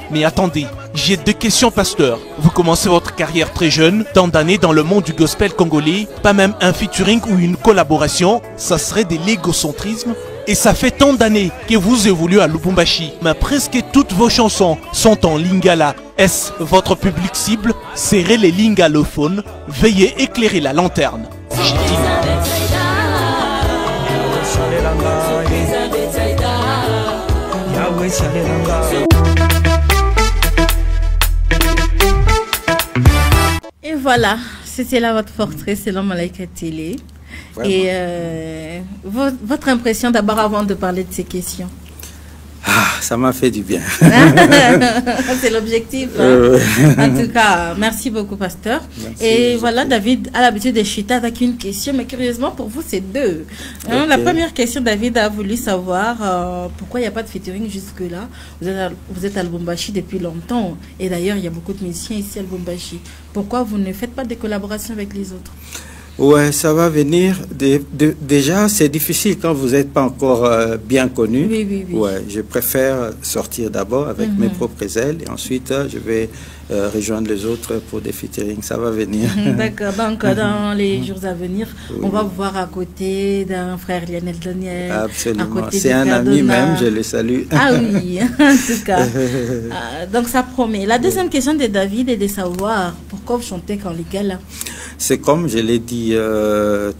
Speaker 6: Mais attendez, j'ai 2 questions, pasteur. Vous commencez votre carrière très jeune, tant d'années dans le monde du gospel congolais, pas même un featuring ou une collaboration, ça serait de l'égocentrisme. Et ça fait tant d'années que vous évoluez à Lubumbashi, mais presque toutes vos chansons sont en lingala. Est-ce votre public cible? Serrez les lingalophones, veuillez éclairer la lanterne.
Speaker 1: Et voilà, c'était là votre portrait selon Malaika Télé.
Speaker 2: Vraiment.
Speaker 1: Et votre impression d'abord avant de parler de ces questions.
Speaker 2: Ah, ça m'a fait du bien.
Speaker 1: C'est l'objectif. Hein? En tout cas, merci beaucoup, pasteur.
Speaker 2: Merci.
Speaker 1: Et voilà, David a l'habitude de chuter avec une question, mais curieusement pour vous, c'est 2. Hein,
Speaker 2: Okay.
Speaker 1: la première question, David a voulu savoir pourquoi il n'y a pas de featuring jusque-là. Vous êtes à Lubumbashi depuis longtemps. Et d'ailleurs, il y a beaucoup de musiciens ici à Lubumbashi. Pourquoi vous ne faites pas de collaboration avec les autres?
Speaker 2: Ouais, ça va venir. Déjà, c'est difficile quand vous n'êtes pas encore bien connu.
Speaker 1: Oui, oui, oui.
Speaker 2: Ouais, je préfère sortir d'abord avec mes propres ailes et ensuite je vais rejoindre les autres pour des featuring. Ça va venir.
Speaker 1: D'accord. Donc, dans les jours à venir,
Speaker 2: Oui.
Speaker 1: on va vous voir à côté d'un frère Lionel Daniel.
Speaker 2: Absolument. C'est un ami même, je le salue.
Speaker 1: Ah oui, en tout cas. Donc, ça promet. La deuxième question de David est de savoir pourquoi vous chantez quand les gars.
Speaker 2: C'est comme je l'ai dit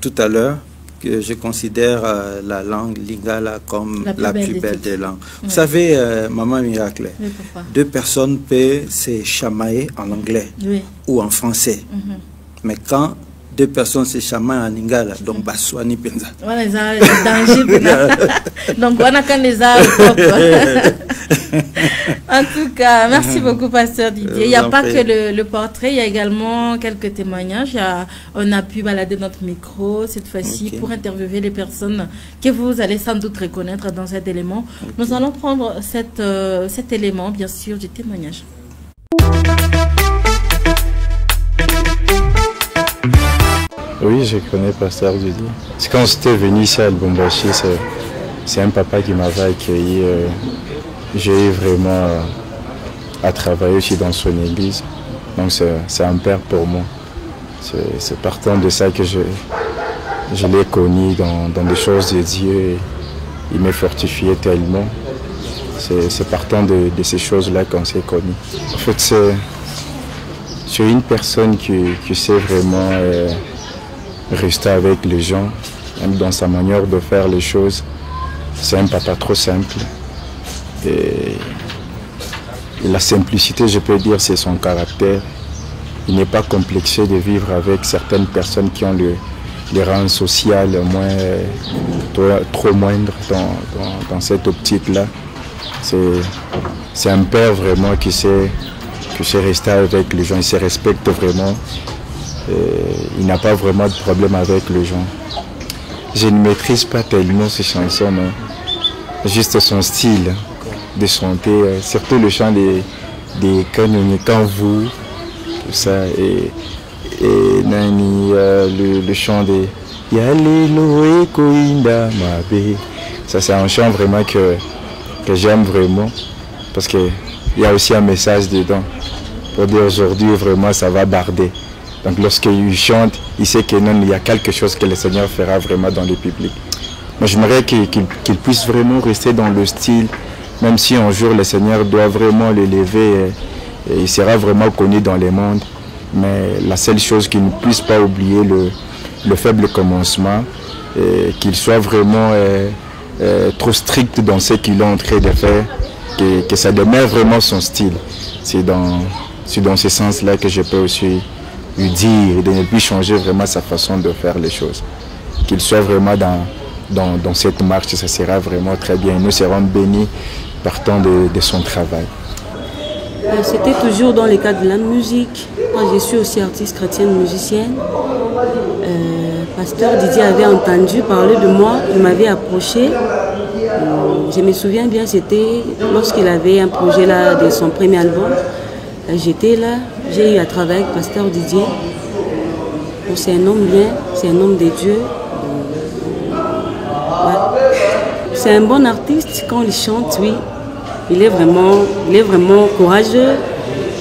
Speaker 2: tout à l'heure, que je considère la langue lingala comme la plus belle des langues. Vous savez, Maman Miracle,
Speaker 1: Oui, pourquoi?
Speaker 2: 2 personnes peuvent se chamailler en anglais
Speaker 1: Oui.
Speaker 2: ou en français. Mais quand deux personnes se chamaillent en lingala, donc baswani penza.
Speaker 1: Voilà, les danger. Donc, on a quand les En tout cas, merci beaucoup, Pasteur Didier. Il n'y a pas que le portrait, il y a également quelques témoignages. On a pu balader notre micro cette fois-ci pour interviewer les personnes que vous allez sans doute reconnaître dans cet élément. Nous allons prendre cet élément, bien sûr, du témoignage.
Speaker 7: Oui, je connais Pasteur Didier. C'est quand j'étais venu ici à Lubumbashi, c'est un papa qui m'avait accueilli. J'ai eu vraiment à travailler aussi dans son église. Donc c'est un père pour moi. C'est partant de ça que je l'ai connu dans des choses de Dieu. Et il m'a fortifié tellement. C'est partant de ces choses-là qu'on s'est connus. En fait, c'est une personne qui sait vraiment rester avec les gens, même dans sa manière de faire les choses. C'est un papa trop simple. Et la simplicité, je peux dire, c'est son caractère. Il n'est pas complexé de vivre avec certaines personnes qui ont les rangs sociaux trop moindres dans cette optique-là. C'est un père vraiment qui sait rester avec les gens, il se respecte vraiment. Il n'a pas vraiment de problème avec les gens. Je ne maîtrise pas tellement ces chansons, non. Juste son style de chanter, surtout le chant des quand vous, tout ça, et Nani, le chant des Yalelo e Koinda Mabe. Ça, c'est un chant vraiment que j'aime vraiment, parce qu'il y a aussi un message dedans. Pour dire aujourd'hui, vraiment, ça va barder. Donc lorsqu'il chante, il sait que non, il y a quelque chose que le Seigneur fera vraiment dans le public. Moi, j'aimerais qu'il puisse vraiment rester dans le style, même si un jour le Seigneur doit vraiment l'élever, et il sera vraiment connu dans le monde. Mais la seule chose qu'il ne puisse pas oublier, le faible commencement, qu'il soit vraiment trop strict dans ce qu'il est en train de faire, que ça demeure vraiment son style. C'est dans ce sens-là que je peux aussi lui dire de ne plus changer vraiment sa façon de faire les choses. Qu'il soit vraiment dans cette marche, ça sera vraiment très bien. Nous serons bénis partant de son travail.
Speaker 8: C'était toujours dans le cadre de la musique. Moi, je suis aussi artiste chrétienne musicienne. Pasteur Didier avait entendu parler de moi, il m'avait approché. Je me souviens bien, c'était lorsqu'il avait un projet là de son premier album. J'étais là, j'ai eu à travailler avec Pasteur Didier. C'est un homme bien, c'est un homme de Dieu. Ouais. C'est un bon artiste quand il chante, oui. Il est vraiment courageux.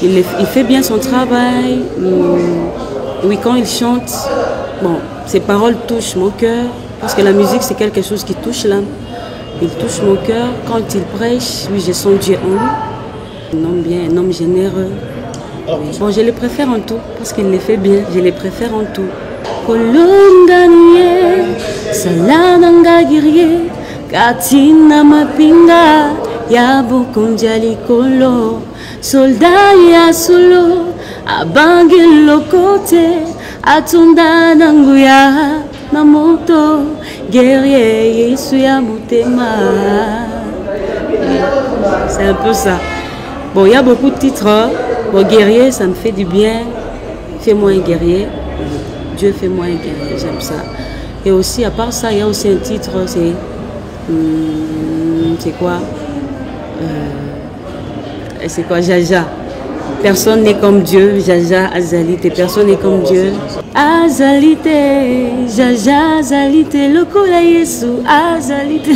Speaker 8: Il fait bien son travail. Oui, quand il chante, bon, ses paroles touchent mon cœur. Parce que la musique, c'est quelque chose qui touche l'âme. Il touche mon cœur. Quand il prêche, oui, je sens Dieu en lui. Un homme bien, un homme généreux. Oui. Bon, je les préfère en tout, parce qu'il les fait bien. Je les préfère en tout. Kolonganie, salananga guerrier, katina mapinga, yabo konjali kolo, soldat ya solo, abangi lokote, atunda nanguya, namoto, guerrier yesu ya mutema. C'est un peu ça. Bon, il y a beaucoup de titres. Bon, guerrier, ça me fait du bien. Fais-moi un guerrier. Dieu fait-moi un guerrier, j'aime ça. Et aussi, à part ça, il y a aussi un titre, c'est quoi? C'est quoi? Jaja. Personne n'est comme Dieu. Jaja, Azalite. Personne n'est comme Dieu. Azalite, Jaja, Azalite, le kola Yesu, Azalite.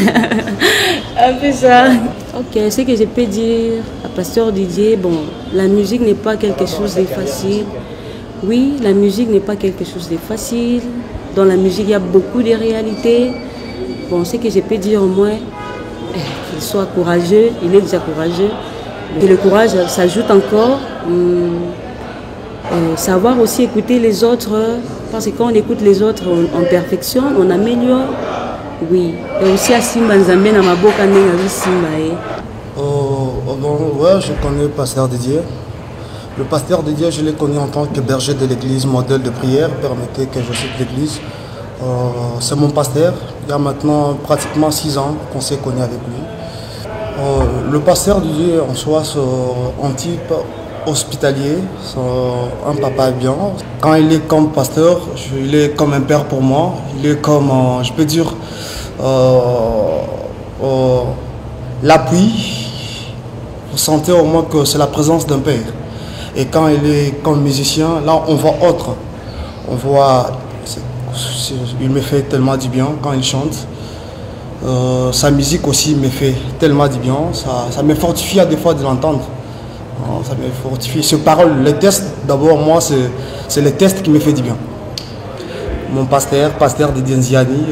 Speaker 8: Un peu ça. Ok, ce que je peux dire à Pasteur Didier, bon, la musique n'est pas quelque chose de facile. Oui, la musique n'est pas quelque chose de facile. Dans la musique, il y a beaucoup de réalités. Bon, ce que je peux dire au moins, qu'il soit courageux, il est déjà courageux. Et le courage s'ajoute encore. Savoir aussi écouter les autres, parce que quand on écoute les autres, on perfectionne, on améliore. Oui, et aussi à Simba Nzambe na maboka ndenga Simba.
Speaker 9: Bon, ouais, je connais Pasteur Didier. Le pasteur Didier, je l'ai connu en tant que berger de l'église, modèle de prière. Permettez que je cite l'église. C'est mon pasteur. Il y a maintenant pratiquement 6 ans qu'on s'est connu avec lui. Le pasteur Didier, en soi, c'est un type hospitalier, c'est un papa bien. Quand il est comme pasteur, il est comme un père pour moi. Il est comme, je peux dire, l'appui. Vous sentez au moins que c'est la présence d'un père. Et quand il est comme musicien, là on voit autre. On voit, il me fait tellement du bien quand il chante. Sa musique aussi me fait tellement du bien. Ça me fortifie à des fois de l'entendre. Ça me fortifie. Ces paroles, les textes, d'abord moi c'est les textes qui me fait du bien. Mon pasteur Didier Nziani,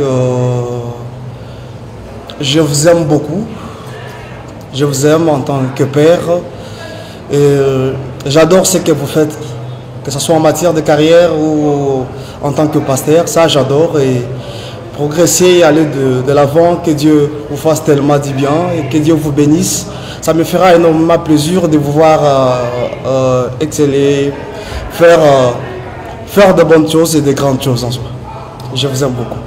Speaker 9: je vous aime beaucoup. Je vous aime en tant que père. Et j'adore ce que vous faites, que ce soit en matière de carrière ou en tant que pasteur. Ça, j'adore. Et progresser, aller de l'avant, que Dieu vous fasse tellement du bien et que Dieu vous bénisse. Ça me fera énormément plaisir de vous voir exceller, faire de bonnes choses et de grandes choses en soi. Je vous aime beaucoup.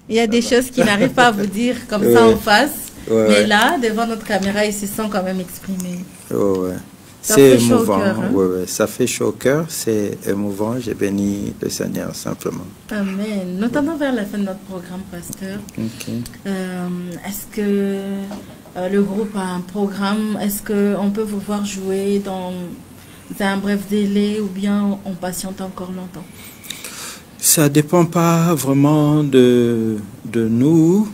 Speaker 1: Il y a des choses qu'il n'arrive pas à vous dire comme ça en face. Mais là, devant notre caméra, il se sent quand même exprimé.
Speaker 2: C'est émouvant. Ça fait chaud au cœur, c'est émouvant. J'ai béni le Seigneur simplement.
Speaker 1: Amen. Nous tendons vers la fin de notre programme, pasteur. Est-ce que le groupe a un programme? Est-ce qu'on peut vous voir jouer dans un bref délai ou bien on patiente encore longtemps?
Speaker 2: Ça ne dépend pas vraiment de nous.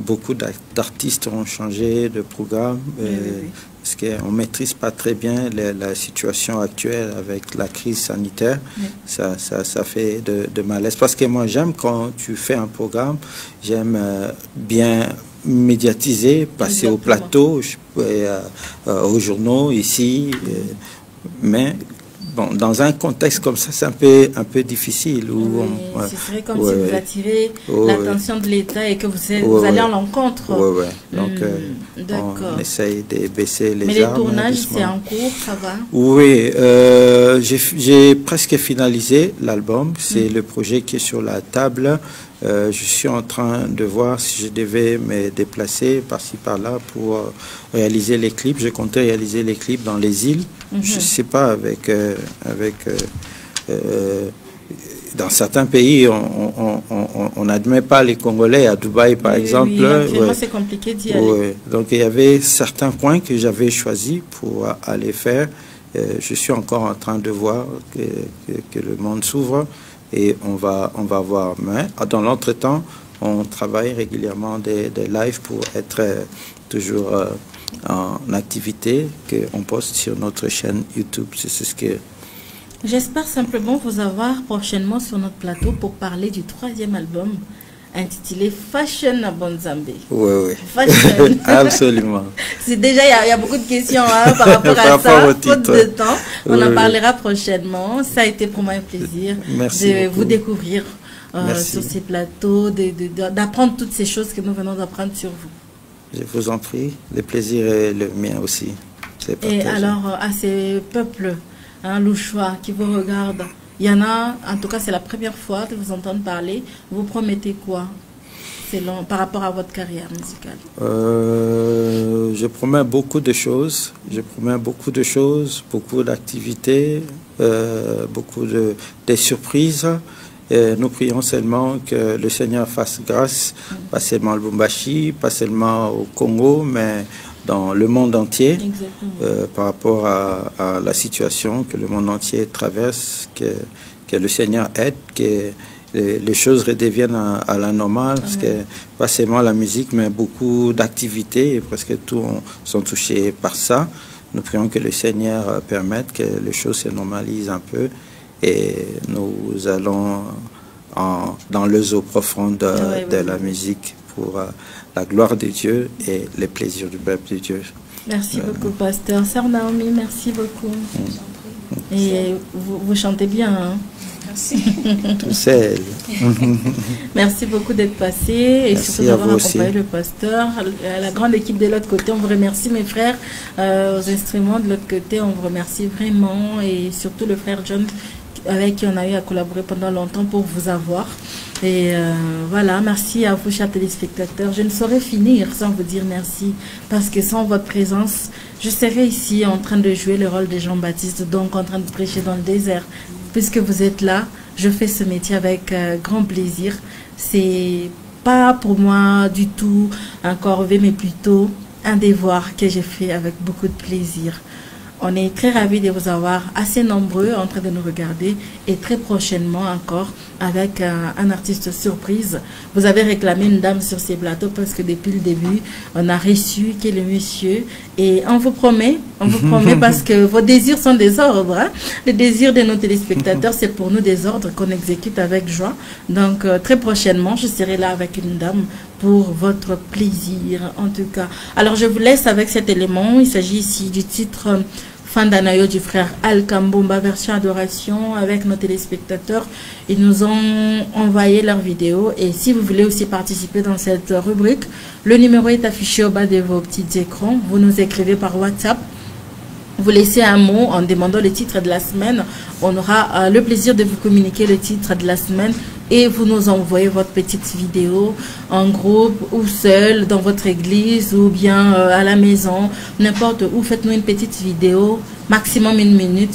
Speaker 2: Beaucoup d'artistes ont changé de programme parce qu'on ne maîtrise pas très bien la situation actuelle avec la crise sanitaire. Ça fait de malaise. Parce que moi, j'aime quand tu fais un programme, j'aime bien médiatiser, passer au plateau, aux journaux ici. Mais bon, dans un contexte comme ça, c'est un peu difficile.
Speaker 1: Ce serait comme si vous attirez l'attention de l'État et que vous allez en l'encontre.
Speaker 2: Donc, on essaye de baisser les armes.
Speaker 1: Mais les tournages, c'est en cours, ça va?
Speaker 2: Oui, j'ai presque finalisé l'album. C'est le projet qui est sur la table. Je suis en train de voir si je devais me déplacer par-ci par-là pour réaliser les clips. Je comptais réaliser les clips dans les îles. Je ne sais pas, dans certains pays, on n'admet pas les Congolais, à Dubaï par exemple.
Speaker 1: C'est compliqué d'y aller.
Speaker 2: Donc il y avait certains points que j'avais choisis pour aller faire. Je suis encore en train de voir que le monde s'ouvre. Et on va voir. Mais dans l'entretemps, on travaille régulièrement des lives pour être toujours en activité, qu'on poste sur notre chaîne YouTube. C'est ce que...
Speaker 1: J'espère simplement vous avoir prochainement sur notre plateau pour parler du 3e album intitulé Fashion à Bonzambe.
Speaker 2: Oui.
Speaker 1: Fashion.
Speaker 2: Absolument.
Speaker 1: C'est déjà, il y a beaucoup de questions par rapport à ça, faute de temps. On en parlera prochainement. Ça a été pour moi un plaisir de vous découvrir sur ces plateaux, d'apprendre toutes ces choses que nous venons d'apprendre sur vous.
Speaker 2: Je vous en prie. Le plaisir est le mien aussi.
Speaker 1: Et alors, à ces peuples louchois qui vous regardent, il y en a, en tout cas c'est la première fois de vous entendre parler, vous promettez quoi par rapport à votre carrière musicale?
Speaker 2: Je promets beaucoup de choses, beaucoup d'activités, beaucoup de surprises. Nous prions seulement que le Seigneur fasse grâce, pas seulement au Lubumbashi, pas seulement au Congo, mais dans le monde entier, par rapport à la situation que le monde entier traverse, que le Seigneur aide, que les choses redeviennent à la normale, parce que pas seulement la musique, mais beaucoup d'activités, et presque tous sont touchés par ça. Nous prions que le Seigneur permette que les choses se normalisent un peu, et nous allons dans les eaux profondes de la musique pour la gloire de Dieu et les plaisirs du peuple de Dieu.
Speaker 1: Merci beaucoup, pasteur. Sœur Naomi, merci beaucoup. Et vous chantez bien, hein?
Speaker 10: Merci.
Speaker 2: Tout seul.
Speaker 1: Merci beaucoup d'être passé et
Speaker 2: Merci
Speaker 1: surtout d'avoir
Speaker 2: aussi.
Speaker 1: accompagné le pasteur. La grande équipe de l'autre côté, on vous remercie, mes frères. Aux instruments de l'autre côté, on vous remercie vraiment. Et surtout le frère John, avec qui on a eu à collaborer pendant longtemps pour vous avoir. Et voilà, merci à vous, chers téléspectateurs. Je ne saurais finir sans vous dire merci, parce que sans votre présence, je serais ici en train de jouer le rôle de Jean-Baptiste, donc en train de prêcher dans le désert. Puisque vous êtes là, je fais ce métier avec grand plaisir. C'est pas pour moi du tout un corvée, mais plutôt un devoir que j'ai fait avec beaucoup de plaisir. On est très ravis de vous avoir assez nombreux en train de nous regarder et très prochainement encore avec un artiste surprise. Vous avez réclamé une dame sur ces plateaux parce que depuis le début, on a reçu qui est le monsieur et on vous promet parce que vos désirs sont des ordres. Hein? Les désirs de nos téléspectateurs, c'est pour nous des ordres qu'on exécute avec joie. Donc très prochainement, je serai là avec une dame pour votre plaisir en tout cas. Alors je vous laisse avec cet élément. Il s'agit ici du titre Fandanayo du frère Al Kambomba, version adoration avec nos téléspectateurs. Ils nous ont envoyé leur vidéo et si vous voulez aussi participer dans cette rubrique, le numéro est affiché au bas de vos petits écrans. Vous nous écrivez par WhatsApp. Vous laissez un mot en demandant le titre de la semaine. On aura le plaisir de vous communiquer le titre de la semaine et vous nous envoyez votre petite vidéo en groupe ou seul dans votre église ou bien à la maison, n'importe où. Faites-nous une petite vidéo, maximum 1 minute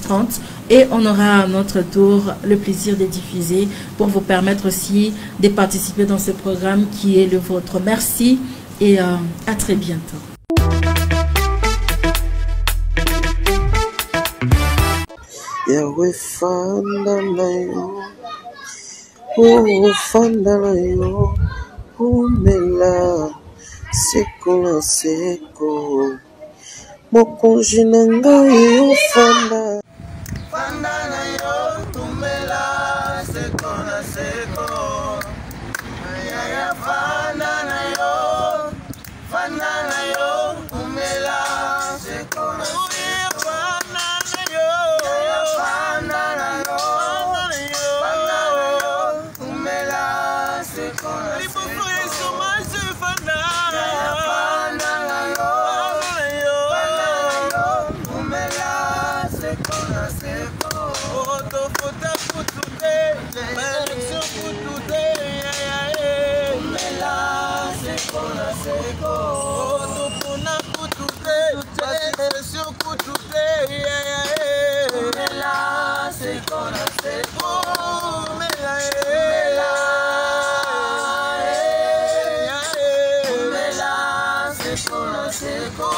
Speaker 1: 30 et on aura à notre tour le plaisir de diffuser pour vous permettre aussi de participer dans ce programme qui est le vôtre. Merci et à très bientôt.
Speaker 11: Yahweh Fandanayo, oh Fandanayo, umela seko na seko, mokonzi na ngai o fanda. Fandanayo, umela seko na seko, yaya Fandanayo, Fandanayo, umela seko na seko. Seko,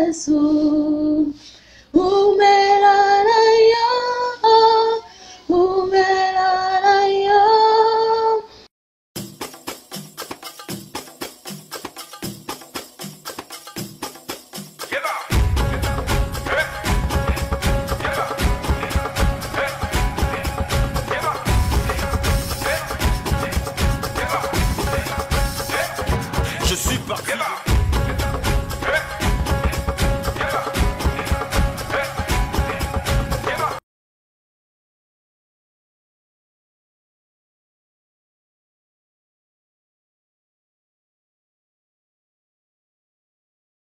Speaker 10: Yesu